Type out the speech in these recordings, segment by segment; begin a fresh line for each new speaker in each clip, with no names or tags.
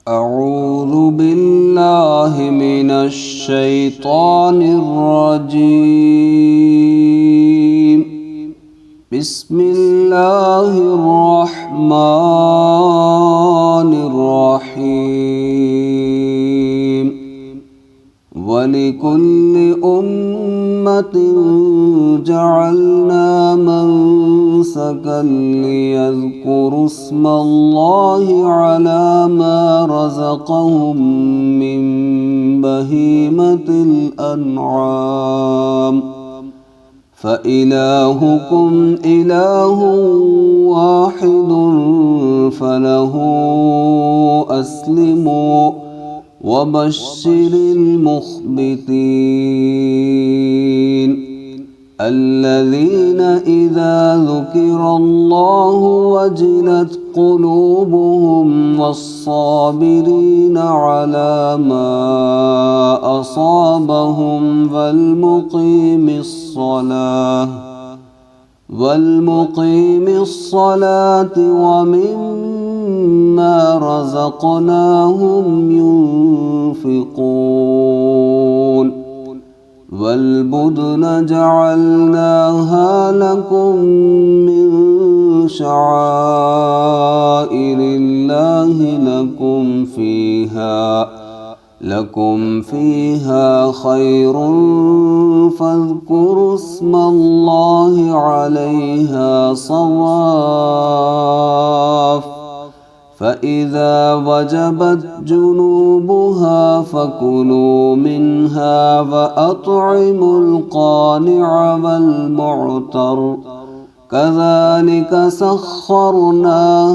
أعوذ بالله من الشيطان الرجيم. بسم الله الرحمن الرحيم. ولكل أمة جعلنا منسكا ليذكروا اسم الله على ما رزقهم من بهيمة الأنعام فإلهكم إله واحد فله أسلموا وبشر المخبتين الذين إذا ذكر الله وجلت قلوبهم والصابرين على ما أصابهم والمقيم الصلاة ومما رزقناهم ينفقون والبدن جعلناها لكم من شعائر الله لكم فيها خير فاذكروا اسم الله عليها صواف فإذا وجبت جنوبها فكلوا منها وأطعموا القانع والمعتر كذلك سخرناها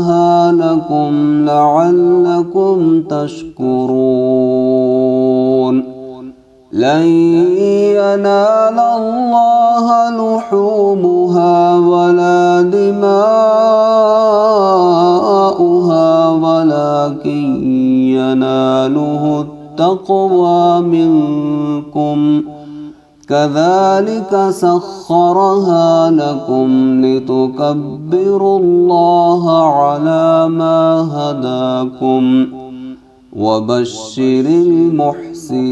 لكم لعلكم تشكرون لن ينال الله لحومها ولا دماؤها ولكن يناله التقوى منكم كذلك سخرها لكم لتكبروا الله على ما هداكم وبشر المحسنين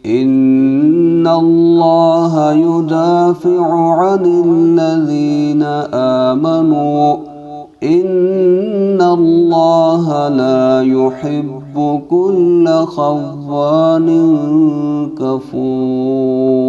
إن الله يدافع عن الذين آمنوا إن الله لا يحب كل خوان كفور.